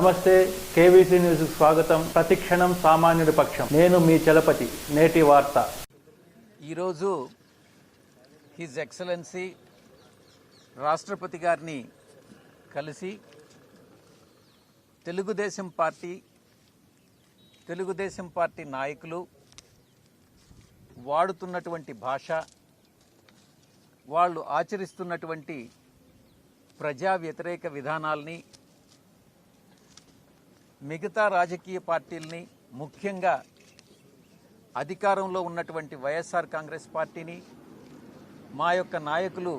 నమస్తే, KVC news స్వాగతం. ప్రతిక్షణం సామాన్యుడి పక్షం. నేను మీ చలపతి. నేటి వార్త. ఈరోజు హిజ్ ఎక్సలెన్సీ రాష్ట్రపతి గారిని కలిసి తెలుగుదేశం పార్టీ నాయకులు వాడుతున్నటువంటి భాష, వాళ్ళు ఆచరిస్తున్నటువంటి ప్రజా వ్యతిరేక విధానాల్ని, మిగతా రాజకీయ పార్టీల్ని, ముఖ్యంగా అధికారంలో ఉన్నటువంటి వైఎస్ఆర్ కాంగ్రెస్ పార్టీని, మా యొక్క నాయకులు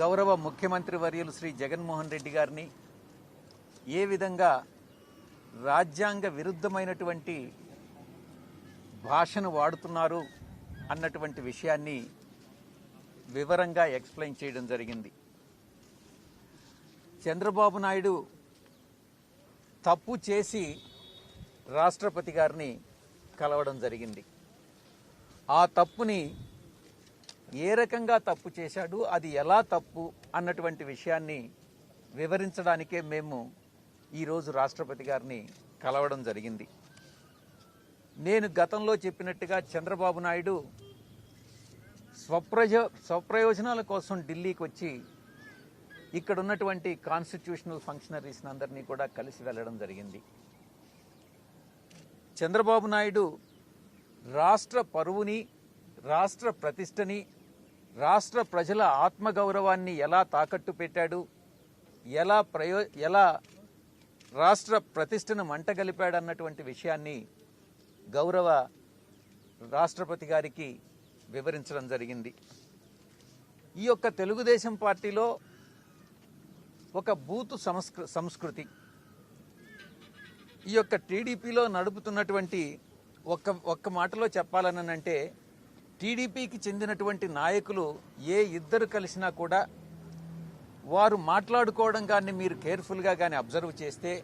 గౌరవ ముఖ్యమంత్రి వర్యులు శ్రీ జగన్మోహన్ రెడ్డి గారిని ఏ విధంగా రాజ్యాంగ విరుద్ధమైనటువంటి భాషను వాడుతున్నారు అన్నటువంటి విషయాన్ని వివరంగా ఎక్స్ప్లెయిన్ చేయడం జరిగింది. చంద్రబాబు నాయుడు తప్పు చేసి రాష్ట్రపతి గారిని కలవడం జరిగింది. ఆ తప్పుని ఏ రకంగా తప్పు చేశాడు, అది ఎలా తప్పు అన్నటువంటి విషయాన్ని వివరించడానికే మేము ఈరోజు రాష్ట్రపతి గారిని కలవడం జరిగింది. నేను గతంలో చెప్పినట్టుగా చంద్రబాబు నాయుడు స్వప్రయోజనాల కోసం ఢిల్లీకి వచ్చి ఇక్కడ ఉన్నటువంటి కాన్స్టిట్యూషనల్ ఫంక్షనరీస్ని అందరినీ కూడా కలిసి వెళ్ళడం జరిగింది. చంద్రబాబు నాయుడు రాష్ట్ర పరువుని, రాష్ట్ర ప్రతిష్టని, రాష్ట్ర ప్రజల ఆత్మగౌరవాన్ని ఎలా తాకట్టు పెట్టాడు, ఎలా రాష్ట్ర ప్రతిష్టను మంటగలిపాడన్నటువంటి విషయాన్ని గౌరవ రాష్ట్రపతి గారికి వివరించడం జరిగింది. ఈ యొక్క తెలుగుదేశం పార్టీలో ఒక బూతు సంస్కృతి, ఈ యొక్క టీడీపీలో నడుపుతున్నటువంటి ఒక్క మాటలో చెప్పాలనంటే, టీడీపీకి చెందినటువంటి నాయకులు ఏ ఇద్దరు కలిసినా కూడా వారు మాట్లాడుకోవడం కానీ మీరు కేర్ఫుల్గా కానీ అబ్జర్వ్ చేస్తే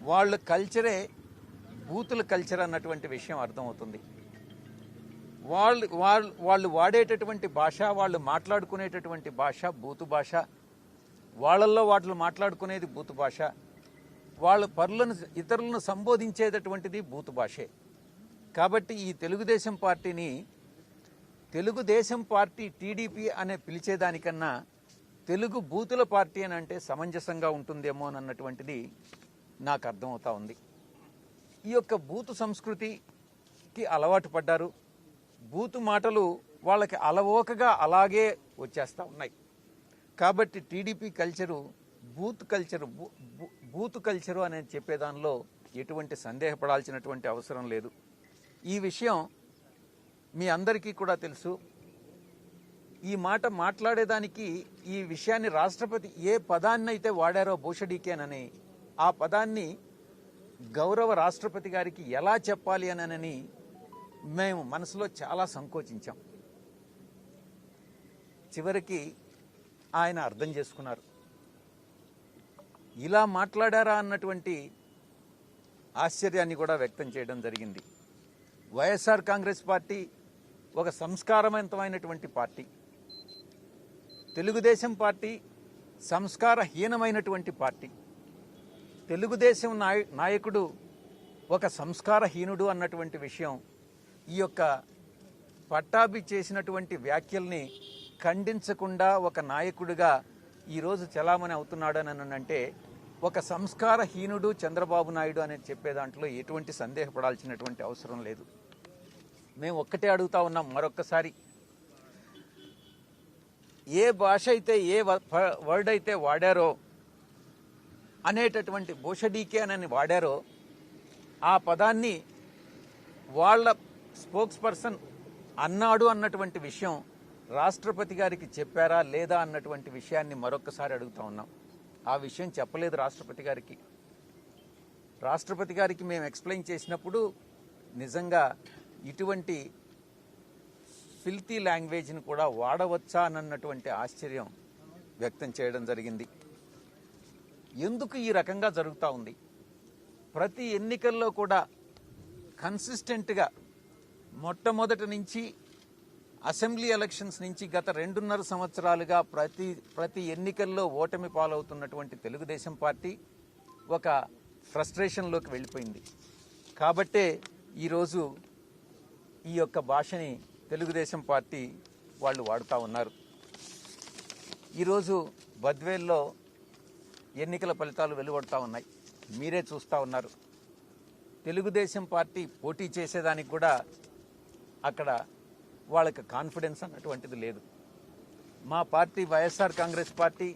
వాళ్ళ కల్చరే బూతుల కల్చర్ అన్నటువంటి విషయం అర్థమవుతుంది. వాళ్ళు వాడేటటువంటి భాష, వాళ్ళు మాట్లాడుకునేటటువంటి భాష బూతు భాష, వాళ్ళల్లో వాటిలో మాట్లాడుకునేది బూతు భాష, వాళ్ళ ఇతరులను సంబోధించేటటువంటిది బూతు భాషే. కాబట్టి ఈ తెలుగుదేశం పార్టీ టీడీపీ అనే పిలిచేదానికన్నా తెలుగు బూతుల పార్టీ అని అంటే సమంజసంగా ఉంటుందేమో అన్నటువంటిది నాకు అర్థమవుతా ఉంది. ఈ యొక్క బూతు సంస్కృతికి అలవాటు పడ్డారు. బూతు మాటలు వాళ్ళకి అలవోకగా అలాగే వచ్చేస్తూ ఉన్నాయి. కాబట్టి టీడీపీ కల్చరు బూతు కల్చరు అనేది చెప్పేదానిలో ఎటువంటి సందేహపడాల్సినటువంటి అవసరం లేదు. ఈ విషయం మీ అందరికీ కూడా తెలుసు. ఈ మాట మాట్లాడేదానికి ఈ విషయాన్ని రాష్ట్రపతి ఏ పదాన్ని అయితే వాడారో భూషడీకేనని, ఆ పదాన్ని గౌరవ రాష్ట్రపతి గారికి ఎలా చెప్పాలి అని మేము మనసులో చాలా సంకోచించాం. చివరికి ఆయన అర్థం చేసుకున్నారు. ఇలా మాట్లాడారా అన్నటువంటి ఆశ్చర్యాన్ని కూడా వ్యక్తం చేయడం జరిగింది. వైఎస్ఆర్ కాంగ్రెస్ పార్టీ ఒక సంస్కారవంతమైనటువంటి పార్టీ, తెలుగుదేశం పార్టీ సంస్కారహీనమైనటువంటి పార్టీ. తెలుగుదేశం నాయకుడు ఒక సంస్కారహీనుడు అన్నటువంటి విషయం ఈ యొక్క పట్టాభి చేసినటువంటి వ్యాఖ్యల్ని ఖండించకుండా ఒక నాయకుడిగా ఈరోజు చలామణి అవుతున్నాడని అంటే, ఒక సంస్కారహీనుడు చంద్రబాబు నాయుడు అనేది చెప్పే దాంట్లో ఎటువంటి సందేహపడాల్సినటువంటి అవసరం లేదు. మేము ఒక్కటే అడుగుతా ఉన్నాం మరొక్కసారి, ఏ భాష అయితే ఏ వర్డ్ అయితే వాడారో అనేటటువంటి భూషడీకే అని వాడారో, ఆ పదాన్ని వాళ్ళ స్పోక్స్ పర్సన్ అన్నాడు అన్నటువంటి విషయం రాష్ట్రపతి గారికి చెప్పారా లేదా అన్నటువంటి విషయాన్ని మరొకసారి అడుగుతా ఉన్నాం. ఆ విషయం చెప్పలేదు రాష్ట్రపతి గారికి. రాష్ట్రపతి గారికి మేము ఎక్స్ప్లెయిన్ చేసినప్పుడు నిజంగా ఇటువంటి ఫిల్తీ లాంగ్వేజ్ని కూడా వాడవచ్చా అన్నటువంటి ఆశ్చర్యం వ్యక్తం చేయడం జరిగింది. ఎందుకు ఈ రకంగా జరుగుతూ ఉంది? ప్రతి ఎన్నికల్లో కూడా కన్సిస్టెంట్గా మొట్టమొదటి నుంచి అసెంబ్లీ ఎలక్షన్స్ నుంచి గత 2.5 సంవత్సరాలుగా ప్రతి ఎన్నికల్లో ఓటమి పాలవుతున్నటువంటి తెలుగుదేశం పార్టీ ఒక ఫ్రస్ట్రేషన్లోకి వెళ్ళిపోయింది. కాబట్టే ఈరోజు ఈ యొక్క భాషని తెలుగుదేశం పార్టీ వాళ్ళు వాడుతూ ఉన్నారు. ఈరోజు బద్వేల్లో ఎన్నికల ఫలితాలు వెలువడుతూ ఉన్నాయి, మీరే చూస్తూ ఉన్నారు. తెలుగుదేశం పార్టీ పోటీ చేసేదానికి కూడా అక్కడ వాళ్ళకి కాన్ఫిడెన్స్ అన్నటువంటిది లేదు. మా పార్టీ వైఎస్ఆర్ కాంగ్రెస్ పార్టీ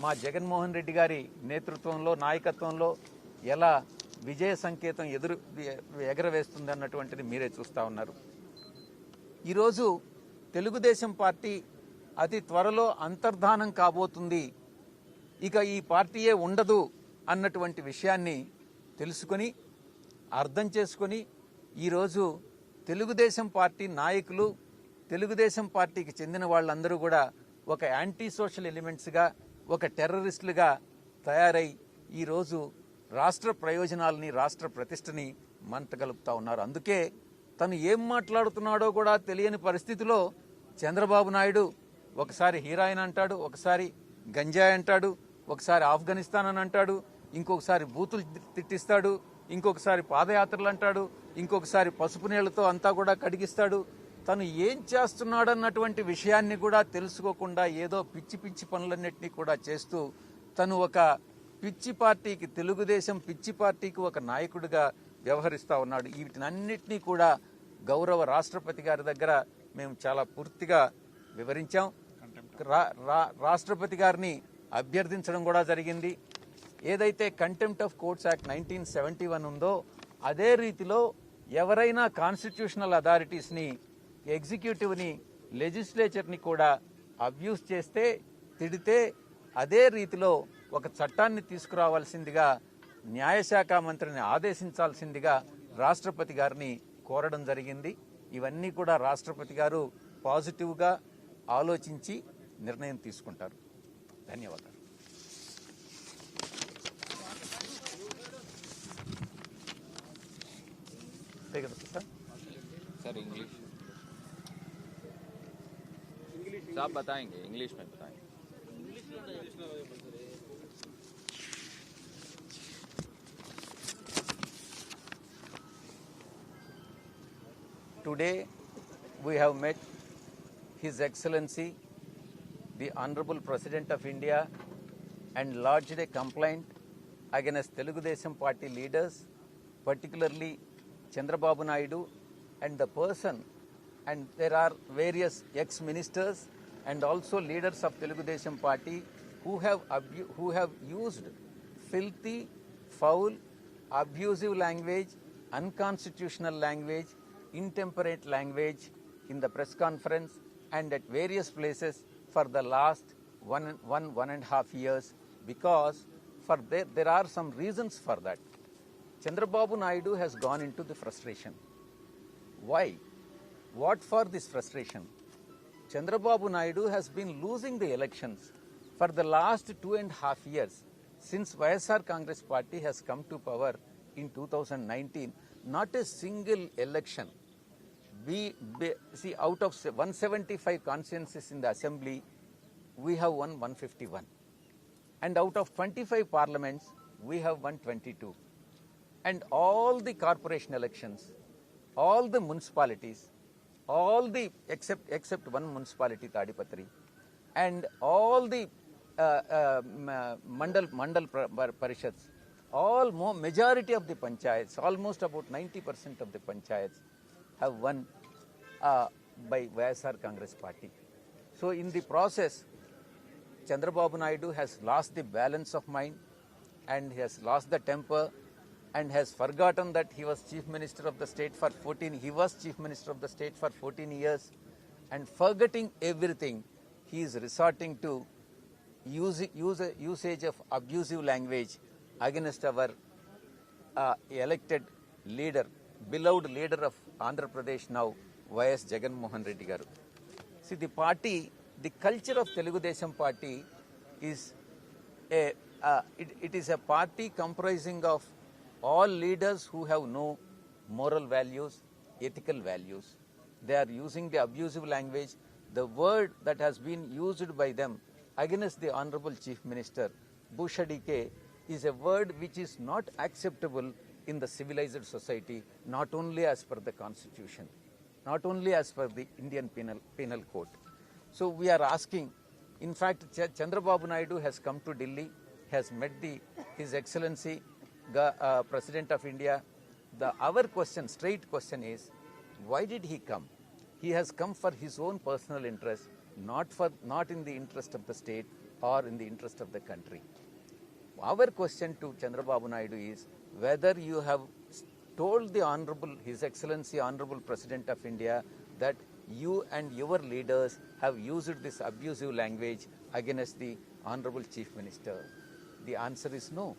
మా జగన్మోహన్ రెడ్డి గారి నేతృత్వంలో నాయకత్వంలో ఎలా విజయ సంకేతం ఎగరవేస్తుంది అన్నటువంటిది మీరే చూస్తూ ఉన్నారు. ఈరోజు తెలుగుదేశం పార్టీ అతి త్వరలో అంతర్ధానం కాబోతుంది, ఇక ఈ పార్టీయే ఉండదు అన్నటువంటి విషయాన్ని తెలుసుకొని అర్థం చేసుకొని ఈరోజు తెలుగుదేశం పార్టీ నాయకులు, తెలుగుదేశం పార్టీకి చెందిన వాళ్ళందరూ కూడా ఒక యాంటీ సోషల్ ఎలిమెంట్స్గా, ఒక టెర్రరిస్టులుగా తయారై ఈరోజు రాష్ట్ర ప్రయోజనాలని, రాష్ట్ర ప్రతిష్టని మంటగలుపుతా ఉన్నారు. అందుకే తను ఏం మాట్లాడుతున్నాడో కూడా తెలియని పరిస్థితిలో చంద్రబాబు నాయుడు ఒకసారి హీరాయిన్ అంటాడు, ఒకసారి గంజాయి అంటాడు, ఒకసారి ఆఫ్ఘనిస్తాన్ అని అంటాడు, ఇంకొకసారి బూతులు తిట్టిస్తాడు, ఇంకొకసారి పాదయాత్రలు అంటాడు, ఇంకొకసారి పసుపు నీళ్లతో అంతా కూడా కడిగిస్తాడు. తను ఏం చేస్తున్నాడన్నటువంటి విషయాన్ని కూడా తెలుసుకోకుండా ఏదో పిచ్చి పిచ్చి పనులన్నింటినీ కూడా చేస్తూ తను ఒక పిచ్చి పార్టీకి, తెలుగుదేశం పిచ్చి పార్టీకి ఒక నాయకుడిగా వ్యవహరిస్తూ ఉన్నాడు. వీటినన్నిటినీ కూడా గౌరవ రాష్ట్రపతి గారి దగ్గర మేము చాలా పూర్తిగా వివరించాం. రాష్ట్రపతి గారిని అభ్యర్థించడం కూడా జరిగింది. ఏదైతే కంటెంప్ట్ ఆఫ్ కోర్ట్స్ యాక్ట్ 1971 ఉందో అదే రీతిలో ఎవరైనా కాన్స్టిట్యూషనల్ అథారిటీస్ని, ఎగ్జిక్యూటివ్ని, లెజిస్లేచర్ని కూడా అబ్యూస్ చేస్తే, తిడితే అదే రీతిలో ఒక చట్టాన్ని తీసుకురావాల్సిందిగా న్యాయశాఖ మంత్రిని ఆదేశించాల్సిందిగా రాష్ట్రపతి గారిని కోరడం జరిగింది. ఇవన్నీ కూడా రాష్ట్రపతి గారు పాజిటివ్గా ఆలోచించి నిర్ణయం తీసుకుంటారు. ధన్యవాదాలు. सर इंग्लिश आप बताएंगे, इंग्लिश में बताएंगे. Today we have met His Excellency the Honorable President of India and lodged a complaint against Telugu Desam Party leaders, particularly Chandrababu Naidu and the person, and there are various ex-ministers and also leaders of Telugu Desam Party who have used filthy, foul, abusive language, unconstitutional language, intemperate language in the press conference and at various places for the last one and a half years, because there are some reasons for that. Chandrababu Naidu has gone into the frustration. Why? What for this frustration? Chandrababu Naidu has been losing the elections for the last 2.5 years since YSR Congress Party has come to power in 2019. Not a single election. See, out of 175 constituencies in the assembly, we have won 151. And out of 25 parliaments, we have won 22. And all the corporation elections, all the municipalities, all the except one municipality, Tadipatri, and all the mandal parishads, majority of the panchayats, almost about 90% of the panchayats have won by YSR Congress Party. So in the process, Chandrababu Naidu has lost the balance of mind and he has lost the temper and has forgotten that he was Chief Minister of the state for 14 years, and forgetting everything, he is resorting to usage of abusive language against our elected leader, beloved leader of Andhra Pradesh now, YS Jagannath Reddy Garu. See, the culture of Telugu Desam Party is it is a party comprising of all leaders who have no moral values, ethical values. They are using the abusive language. The word that has been used by them against the Honorable Chief Minister, Bhushadike, is a word which is not acceptable in the civilized society, not only as per the constitution, not only as per the Indian penal code. So we are asking, in fact, Chandrababu Naidu has come to Delhi, has met His Excellency, President of India. Our question, straight question is, why did he come? He has come for his own personal interest, not in the interest of the state or in the interest of the country. Our question to Chandrababu Naidu is whether you have told the Honorable, His Excellency, Honorable President of India, that you and your leaders have used this abusive language against the Honorable Chief Minister. The answer is no.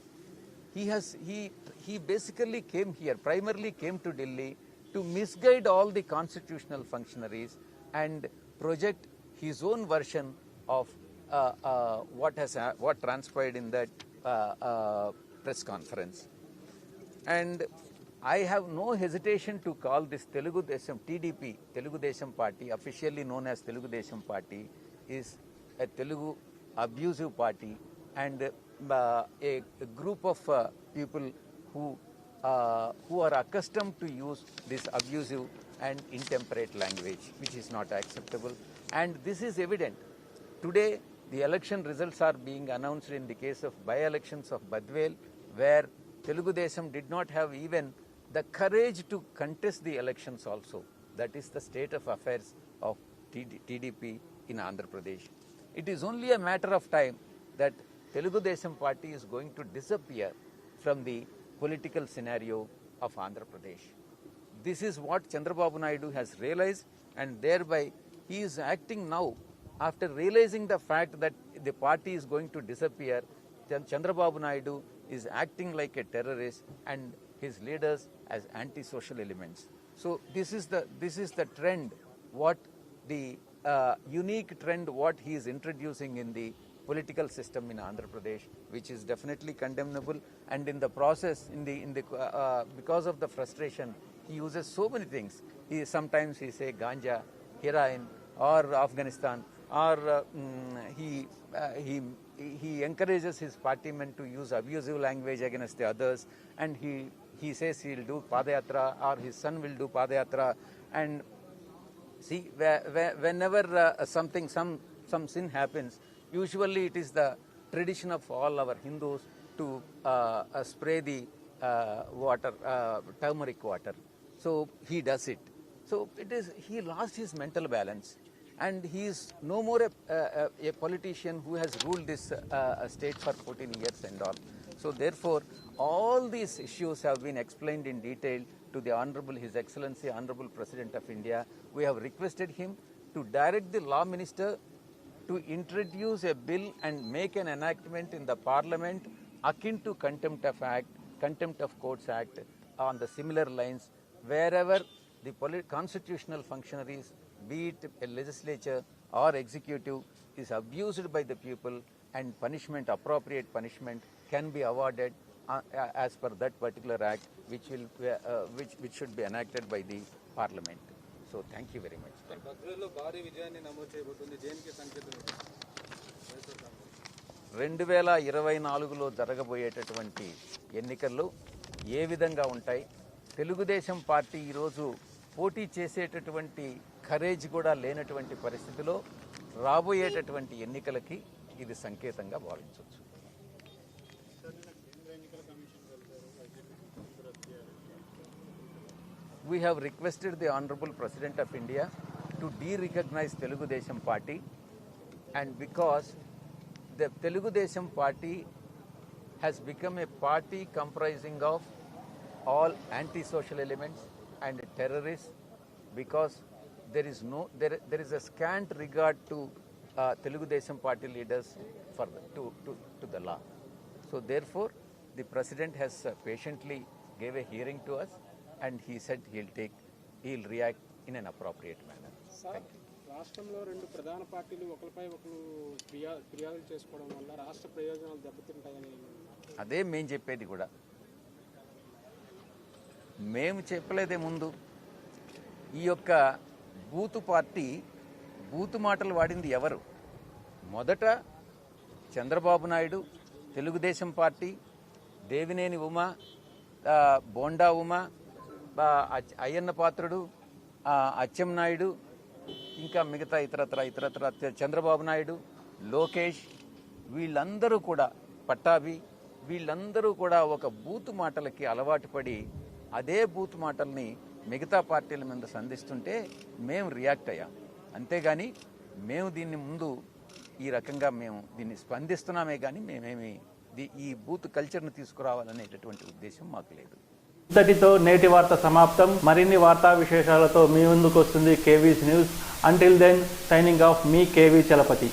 He basically came here, primarily came to Delhi to misguide all the constitutional functionaries and project his own version of what transpired in that press conference. And I have no hesitation to call this Telugu Desam, TDP, Telugu Desam Party, officially known as Telugu Desam Party, is a Telugu abusive party and a group of people who are accustomed to use this abusive and intemperate language, which is not acceptable. And this is evident. Today, the election results are being announced in the case of by-elections of Badvel, where Telugu Desam did not have even the courage to contest the elections also. That is the state of affairs of TDP in Andhra Pradesh. It is only a matter of time that Telugu Desam Party is going to disappear from the political scenario of Andhra Pradesh. This is what Chandrababu Naidu has realized, and thereby he is acting now. After realizing the fact that the party is going to disappear, Chandrababu Naidu is acting like a terrorist and his leaders as anti-social elements. So this is the trend, what the unique trend what he is introducing in the political system in Andhra Pradesh, which is definitely condemnable. And in the process, because of the frustration, he uses so many things. Sometimes he say ganja, heroin, or Afghanistan, or he encourages his party men to use abusive language against the others, and he says he'll do Padayatra, or his son will do Padayatra. And see, whenever some sin happens, usually it is the tradition of all our Hindus to spray the water, turmeric water. So he does it. So he lost his mental balance, and he is no more a politician who has ruled this state for 14 years and all. So therefore, all these issues have been explained in detail to the Honorable His Excellency, Honorable President of India. We have requested him to direct the Law Minister to introduce a bill and make an enactment in the Parliament akin to Contempt of Courts Act on the similar lines, wherever the constitutional functionaries, be it a legislature or executive, is abused by the people, and punishment, appropriate punishment, can be awarded as per that particular act, which should be enacted by the Parliament. So thank you very much. బద్వేల్లో భారీ విజయాన్ని నమోదు చేయబోతుంది. దేనికి సంకేతం? 2024లో జరగబోయేటటువంటి ఎన్నికల్లో ఏ విధంగా ఉంటాయి? Telugu Desam party ఈరోజు పోటీ చేసేటటువంటి ఖరేజ్ కూడా లేనటువంటి పరిస్థితిలో రాబోయేటటువంటి ఎన్నికలకి ఇది సంకేతంగా భావించవచ్చు. We have requested the Honorable President of India to de-recognize Telugu Desam Party, and because the Telugu Desam Party has become a party comprising of all anti-social elements and terrorists, because there is a scant regard to Telugu Desam Party leaders to the law. So therefore, the President has patiently gave a hearing to us, and he said he'll react in an appropriate manner. Thank you. రాష్ట్రంలో రెండు ప్రధాన పార్టీలు ఒకరిపై ఒకరు ఫిర్యాదులు చేసుకోవడం వల్ల రాష్ట్ర ప్రయోజనాలు దెబ్బతింటాయని అదే మేము చెప్పేది కూడా. మేము చెప్పలేదే ముందు. ఈ యొక్క బూతు పార్టీ బూతు మాటలు వాడింది ఎవరు? మొదట చంద్రబాబు నాయుడు, తెలుగుదేశం పార్టీ, దేవినేని ఉమ, బోండా ఉమ, అయ్యన్న పాత్రుడు, అచ్చెన్నాయుడు, ఇంకా మిగతా ఇతరత్ర చంద్రబాబు నాయుడు, లోకేష్, వీళ్ళందరూ కూడా పట్టాభి, వీళ్ళందరూ కూడా ఒక బూతు మాటలకి అలవాటు పడి అదే బూతు మాటల్ని మిగతా పార్టీల మీద సంధిస్తుంటే మేము రియాక్ట్ అయ్యాం. అంతేగాని మేము దీన్ని ముందు ఈ రకంగా మేము దీన్ని స్పందిస్తున్నామే కానీ మేమేమి ఈ బూత్ కల్చర్ను తీసుకురావాలనేటటువంటి ఉద్దేశం మాకు లేదు. ఇంతటితో నేటి వార్త సమాప్తం. మరిన్ని వార్తా విశేషాలతో మీ ముందుకు వస్తుంది KV's news. Until then signing off మీ కేవీ చలపతి.